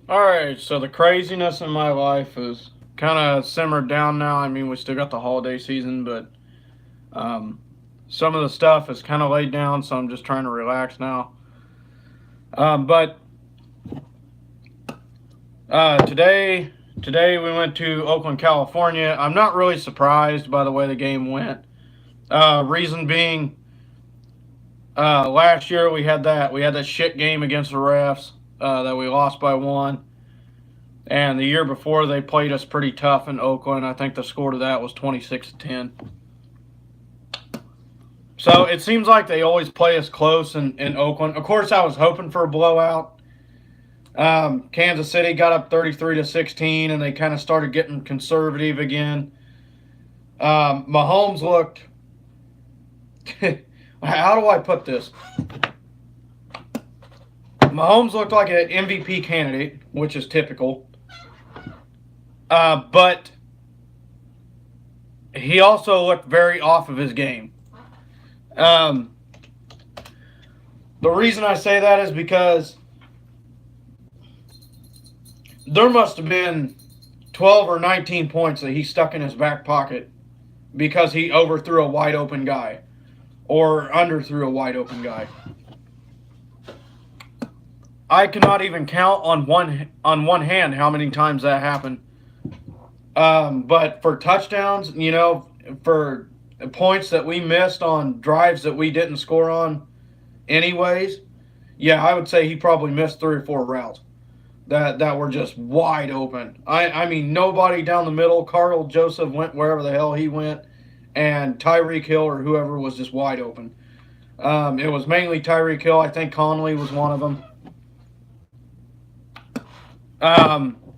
All right, so the craziness in my life is kind of simmered down now. I mean, we still got the holiday season, but um, some of the stuff is kind of laid down, so I'm just trying to relax now. But today we went to Oakland, California. I'm not really surprised by the way the game went. Reason being, last year we had that shit game against the refs that we lost by one. And the year before, they played us pretty tough in Oakland. I think the score to that was 26-10. So it seems like they always play us close in Oakland. Of course, I was hoping for a blowout. Kansas City got up 33-16, and they kind of started getting conservative again. Mahomes looked. How do I put this? Mahomes looked like an MVP candidate, which is typical. But he also looked very off of his game. Um, the reason I say that is because there must have been 12 or 19 points that he stuck in his back pocket because he overthrew a wide open guy or underthrew a wide open guy. I cannot even count on one hand how many times that happened. But for touchdowns, for points that we missed on drives that we didn't score on, anyways, yeah, I would say he probably missed 3 or 4 routes that were just wide open. I mean, nobody down the middle. Carl Joseph went wherever the hell he went, and Tyreek Hill or whoever was just wide open. It was mainly Tyreek Hill. I think Conley was one of them.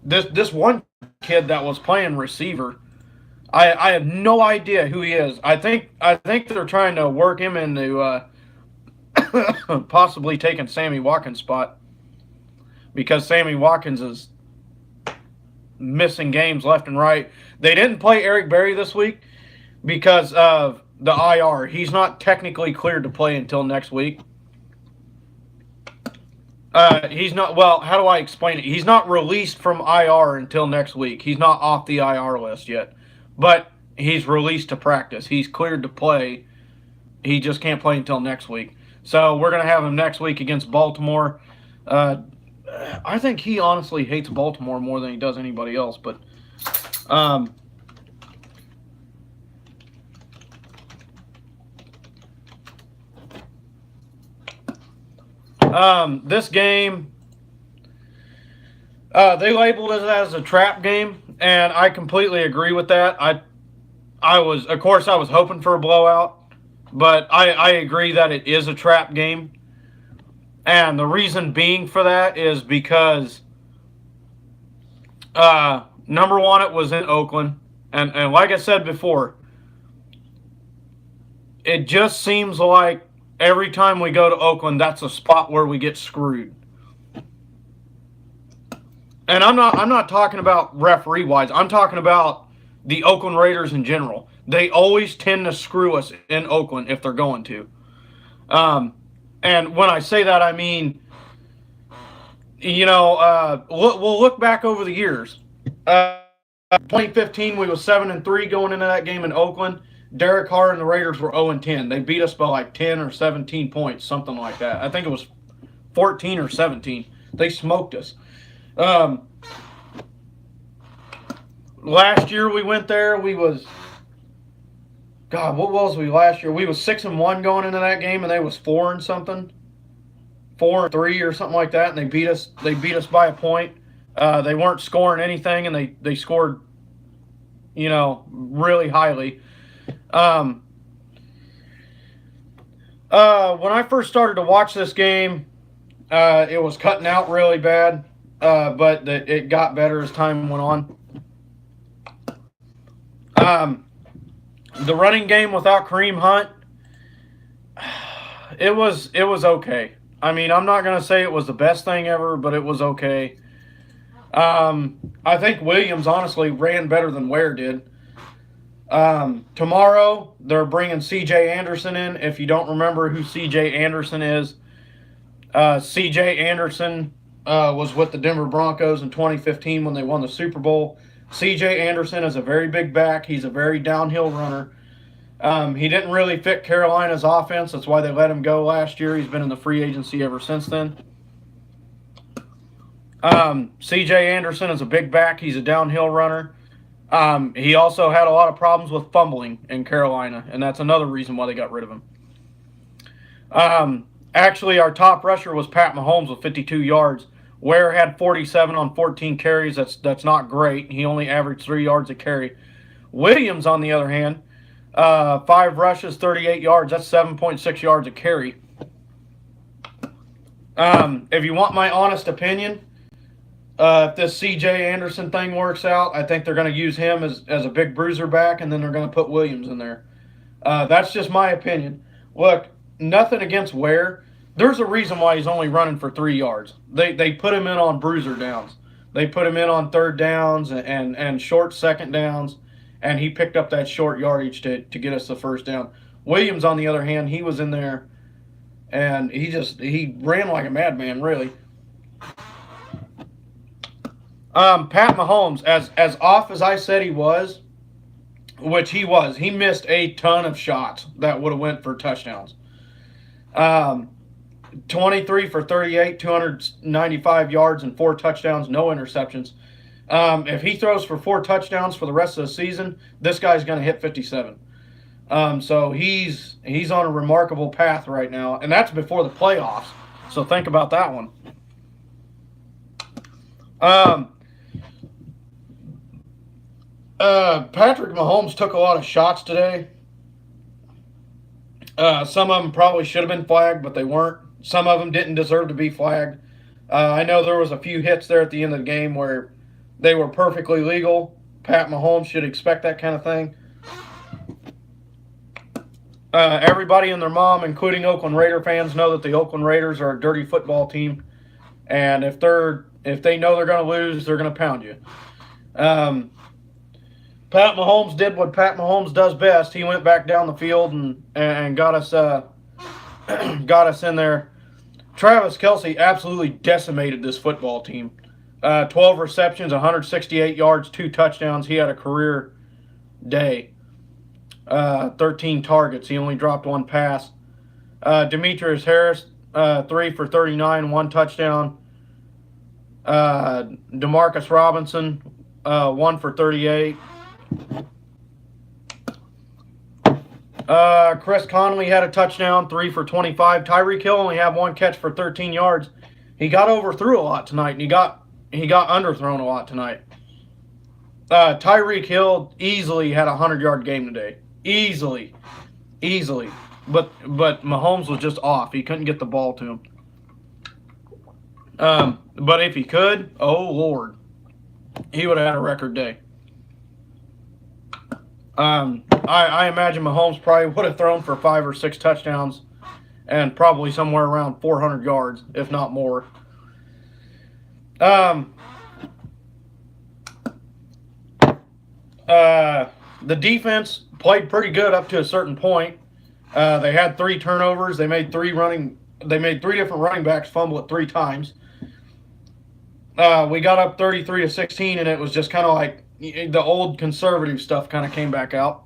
This one kid that was playing receiver, I have no idea who he is. I think they're trying to work him into possibly taking Sammy Watkins' spot because Sammy Watkins is missing games left and right. They didn't play Eric Berry this week because of the IR. He's not technically cleared to play until next week. He's not. Well, how do I explain it? He's not released from IR until next week. He's not off the IR list yet, but he's released to practice. He's cleared to play. He just can't play until next week. So we're gonna have him next week against Baltimore. Uh, I think he honestly hates Baltimore more than he does anybody else. But um, this game, they labeled it as a trap game, and I completely agree with that. Of course, I was hoping for a blowout, but I agree that it is a trap game. And the reason being for that is because, number one, it was in Oakland. And like I said before, it just seems like every time we go to Oakland, that's a spot where we get screwed. And I'm not talking about referee wise. I'm talking about the Oakland Raiders in general. They always tend to screw us in Oakland if they're going to. Um, and when I say that, I mean, we'll look back over the years. 2015, we was 7-3 going into that game in Oakland. Derek Carr and the Raiders were 0-10. They beat us by like 10 or 17 points, something like that. I think it was 14 or 17. They smoked us. Um, Last year we went there. What was we last year? We was 6-1 going into that game, and they was 4 and something, 4-3 or something like that, and they beat us. They beat us by a point. They weren't scoring anything, and they scored, really highly. Um, when I first started to watch this game, it was cutting out really bad, but it got better as time went on. Um, the running game without Kareem Hunt, it was okay. I mean, I'm not gonna say it was the best thing ever, but it was okay. I think Williams honestly ran better than Ware did. Tomorrow they're bringing C.J. Anderson in. If you don't remember who C.J. Anderson is, C.J. Anderson was with the Denver Broncos in 2015 when they won the Super Bowl. C.J. Anderson is a very big back. He's a very downhill runner. He didn't really fit Carolina's offense. That's why they let him go last year. He's been in the free agency ever since then. C.J. Anderson is a big back. He's a downhill runner. He also had a lot of problems with fumbling in Carolina, and that's another reason why they got rid of him. Actually, our top rusher was Pat Mahomes with 52 yards. Ware had 47 on 14 carries. That's not great. He only averaged 3 yards a carry. Williams, on the other hand, 5 rushes, 38 yards. That's 7.6 yards a carry. If you want my honest opinion, if this C.J. Anderson thing works out, I think they're going to use him as a big bruiser back, and then they're going to put Williams in there. That's just my opinion. Look, nothing against Ware. There's a reason why he's only running for 3 yards. They put him in on bruiser downs. They put him in on third downs and short second downs, and he picked up that short yardage to get us the first down. Williams, on the other hand, he was in there, and he ran like a madman, really. Pat Mahomes, as off as I said he was, which he was, he missed a ton of shots that would have went for touchdowns. 23 for 38, 295 yards and 4 touchdowns, no interceptions. If he throws for 4 touchdowns for the rest of the season, this guy's going to hit 57. So he's on a remarkable path right now, and that's before the playoffs. So think about that one. Patrick Mahomes took a lot of shots today. Some of them probably should have been flagged, but they weren't. Some of them didn't deserve to be flagged. I know there was a few hits there at the end of the game where they were perfectly legal. Pat Mahomes should expect that kind of thing. Everybody and their mom, including Oakland Raider fans, know that the Oakland Raiders are a dirty football team, and if they know they're going to lose, they're going to pound you. Pat Mahomes did what Pat Mahomes does best. He went back down the field and got us in there. Travis Kelce absolutely decimated this football team. 12 receptions, 168 yards, 2 touchdowns. He had a career day. 13 targets. He only dropped 1 pass. Demetrius Harris, 3 for 39, 1 touchdown. Demarcus Robinson, 1 for 38. Chris Conley had a touchdown, 3 for 25. Tyreek Hill only had 1 catch for 13 yards. He got overthrew a lot tonight, and he got underthrown a lot tonight. Tyreek Hill easily had a 100-yard game today. Easily. But Mahomes was just off. He couldn't get the ball to him. But if he could, oh Lord, he would have had a record day. I imagine Mahomes probably would have thrown for 5 or 6 touchdowns and probably somewhere around 400 yards, if not more. The defense played pretty good up to a certain point. They had 3 turnovers. They made 3 different running backs fumble it 3 times. We got up 33-16, and it was just kind of like the old conservative stuff kind of came back out.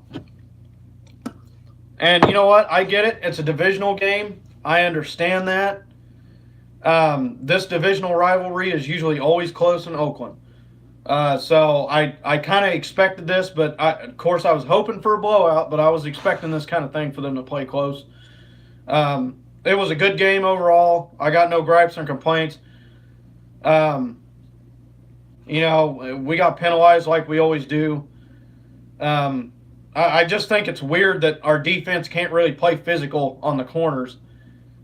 And you know what? I get it. It's a divisional game. I understand that. This divisional rivalry is usually always close in Oakland. So I kind of expected this, but of course I was hoping for a blowout, but I was expecting this kind of thing for them to play close. It was a good game overall. I got no gripes or complaints. We got penalized like we always do. I just think it's weird that our defense can't really play physical on the corners,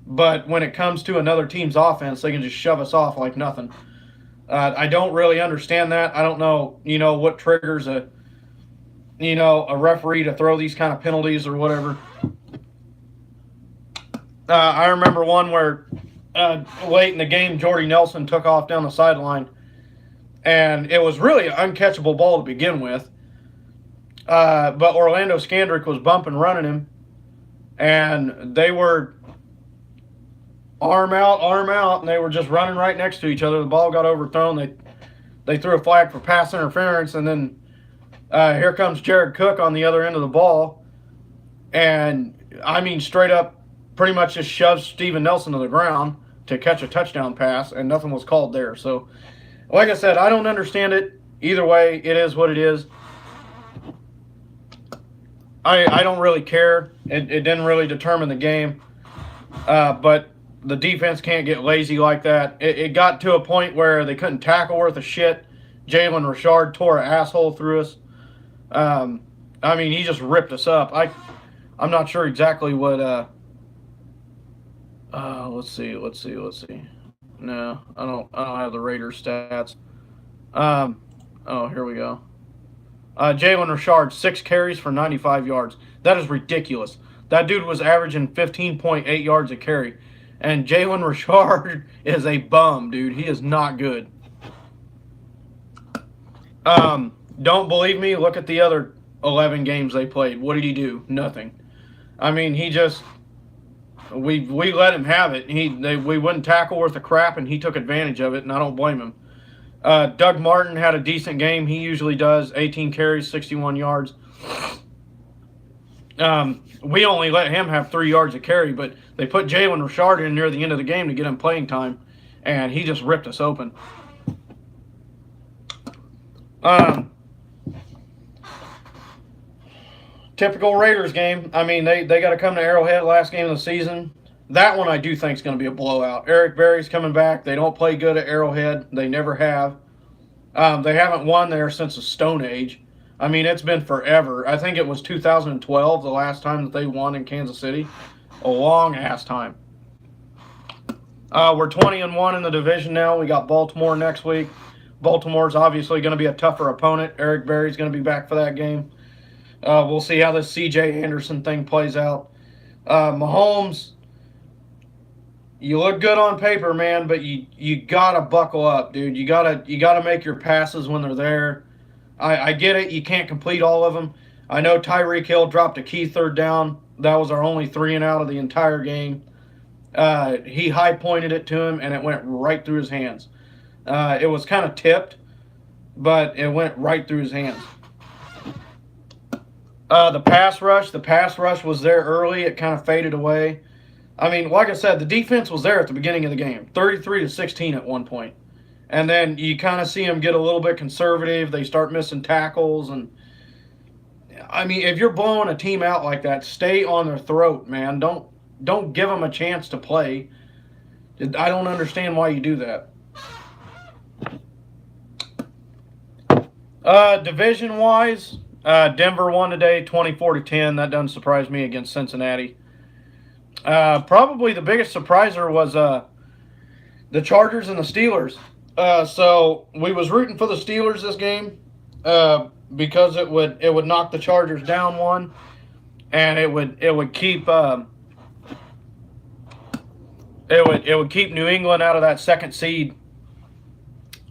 but when it comes to another team's offense, they can just shove us off like nothing. I don't really understand that. I don't know, what triggers a referee to throw these kind of penalties or whatever. I remember one where late in the game, Jordy Nelson took off down the sideline, and it was really an uncatchable ball to begin with. But Orlando Scandrick was bumping running him, and they were arm out, and they were just running right next to each other. The ball got overthrown. They threw a flag for pass interference, and then here comes Jared Cook on the other end of the ball, and I mean straight up, pretty much just shoves Steven Nelson to the ground to catch a touchdown pass, and nothing was called there. So, like I said, I don't understand it. Either way, it is what it is. I don't really care. It didn't really determine the game. But the defense can't get lazy like that. It got to a point where they couldn't tackle worth a shit. Jalen Richard tore an asshole through us. I mean, he just ripped us up. I'm not sure exactly what. Let's see. No, I don't have the Raiders stats. Here we go. Jalen Richard, 6 carries for 95 yards. That is ridiculous. That dude was averaging 15.8 yards a carry. And Jalen Richard is a bum, dude. He is not good. Don't believe me? Look at the other 11 games they played. What did he do? Nothing. I mean, he just... We let him have it. We wouldn't tackle worth a crap, and he took advantage of it, and I don't blame him. Doug Martin had a decent game. He usually does. 18 carries, 61 yards. We only let him have 3 yards a carry, but they put Jalen Richard in near the end of the game to get him playing time, and he just ripped us open. Typical Raiders game. I mean, they got to come to Arrowhead last game of the season. That one I do think is going to be a blowout. Eric Berry's coming back. They don't play good at Arrowhead. They never have. They haven't won there since the Stone Age. I mean, it's been forever. I think it was 2012 the last time that they won in Kansas City. A long-ass time. We're 20-1 in the division now. We got Baltimore next week. Baltimore's obviously going to be a tougher opponent. Eric Berry's going to be back for that game. We'll see how this C.J. Anderson thing plays out. Mahomes, you look good on paper, man, but you gotta buckle up, dude. You gotta make your passes when they're there. I get it. You can't complete all of them. I know Tyreek Hill dropped a key third down. That was our only 3 and out of the entire game. He high pointed it to him, and it went right through his hands. It was kind of tipped, but it went right through his hands. The pass rush was there early. It kind of faded away. I mean, like I said, the defense was there at the beginning of the game, 33-16 at one point. And then you kind of see them get a little bit conservative. They start missing tackles. And, I mean, if you're blowing a team out like that, stay on their throat, man. Don't give them a chance to play. I don't understand why you do that. Division-wise, Denver won today, 24-10. That doesn't surprise me against Cincinnati. Probably the biggest surpriser was the Chargers and the Steelers. So we was rooting for the Steelers this game because it would knock the Chargers down one, and it would keep keep New England out of that second seed.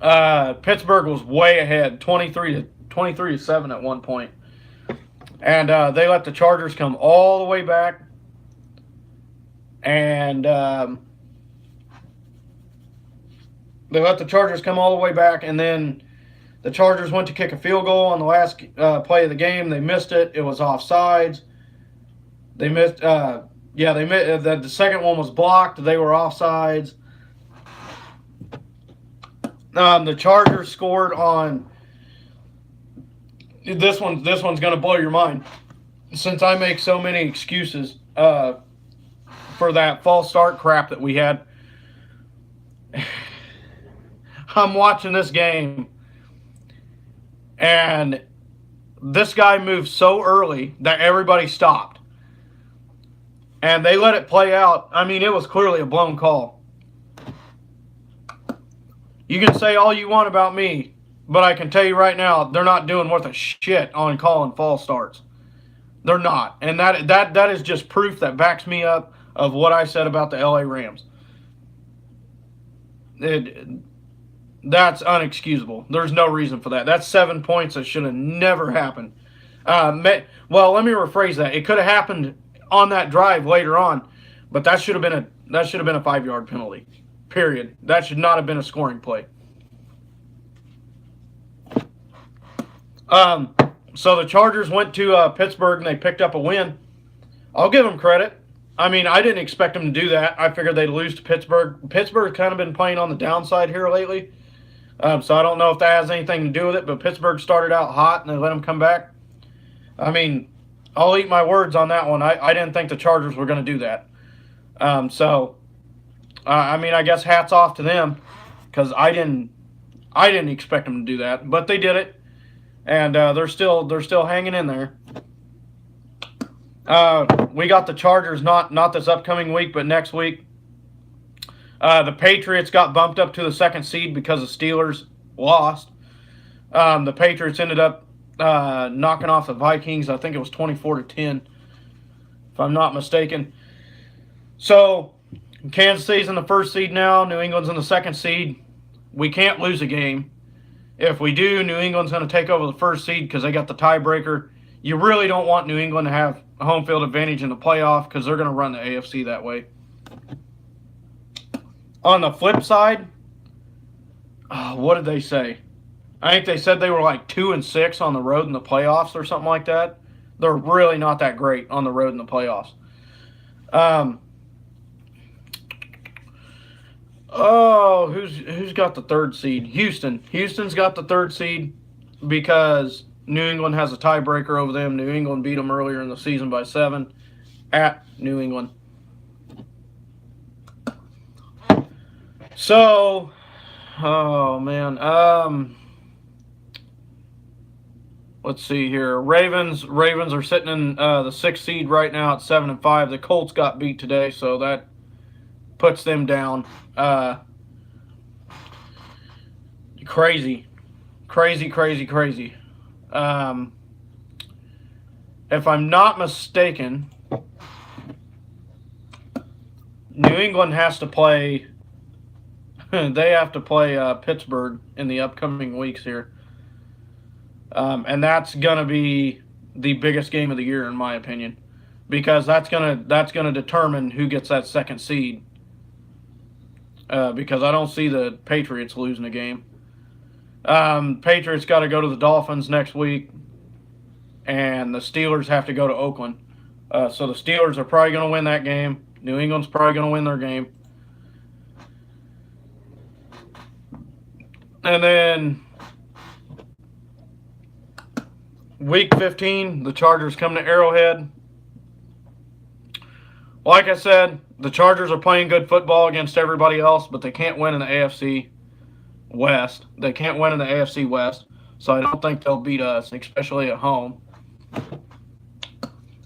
Pittsburgh was way ahead, 23-7 at one point, and they let the Chargers come all the way back. And they let the Chargers come all the way back, and then the Chargers went to kick a field goal on the last play of the game. They missed it. It was offsides. They missed. They missed. The second one was blocked. They were offsides. The Chargers scored on this one. This one's going to blow your mind, since I make so many excuses for that false start crap that we had. I'm watching this game, and this guy moved so early that everybody stopped. And they let it play out. I mean, it was clearly a blown call. You can say all you want about me, but I can tell you right now, they're not doing worth a shit on calling false starts. They're not. And that is just proof that backs me up of what I said about the LA Rams. That's unexcusable. There's no reason for that. That's 7 points that should have never happened. Well, let me rephrase that. It could have happened on that drive later on, but that should have been That should have been a 5-yard penalty. Period. That should not have been a scoring play. So the Chargers went to Pittsburgh and they picked up a win. I'll give them credit. I mean, I didn't expect them to do that. I figured they'd lose to Pittsburgh. Pittsburgh's kind of been playing on the downside here lately. So I don't know if that has anything to do with it, but Pittsburgh started out hot and they let them come back. I mean, I'll eat my words on that one. I didn't think the Chargers were going to do that. I mean, I guess hats off to them because I didn't expect them to do that, but they did it, and they're still hanging in there. We got the Chargers not this upcoming week, but next week. The Patriots got bumped up to the 2nd seed because the Steelers lost. The Patriots ended up knocking off the Vikings. I think it was 24-10, if I'm not mistaken. So Kansas City's in the 1st seed now. New England's in the 2nd seed. We can't lose a game. If we do, New England's going to take over the 1st seed because they got the tiebreaker. You really don't want New England to have a home field advantage in the playoff because they're going to run the AFC that way. On the flip side, what did they say? I think they said they were like 2-6 on the road in the playoffs or something like that. They're really not that great on the road in the playoffs. Who's got the 3rd seed? Houston. Houston's got the 3rd seed because New England has a tiebreaker over them. New England beat them earlier in the season by 7 at New England. So, oh man, let's see here. Ravens are sitting in the 6th seed right now at 7-5. The Colts got beat today, so that puts them down. Crazy. If I'm not mistaken, New England has to play. They have to play Pittsburgh in the upcoming weeks here, and that's gonna be the biggest game of the year, in my opinion, because that's gonna determine who gets that 2nd seed. Because I don't see the Patriots losing a game. Patriots got to go to the Dolphins next week, and the Steelers have to go to Oakland. So the Steelers are probably going to win that game. New England's probably going to win their game. And then week 15, the Chargers come to Arrowhead. Like I said, the Chargers are playing good football against everybody else, but they can't win in the AFC West. They can't win in the AFC West, so I don't think they'll beat us, especially at home.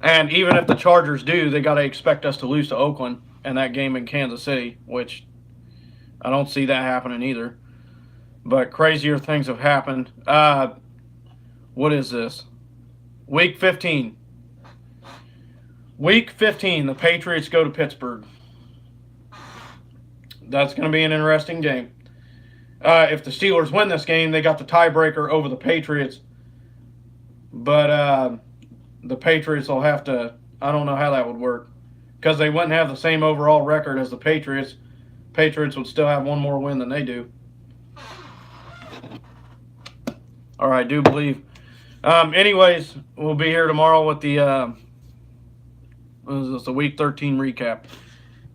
And even if the Chargers do, they got to expect us to lose to Oakland in that game in Kansas City, which I don't see that happening either. But crazier things have happened. What is this? Week 15. Week 15, the Patriots go to Pittsburgh. That's going to be an interesting game. If the Steelers win this game, they got the tiebreaker over the Patriots. But the Patriots will have to, I don't know how that would work, because they wouldn't have the same overall record as the Patriots. Patriots would still have one more win than they do. Or I do believe. Anyways, we'll be here tomorrow with the Week 13 recap.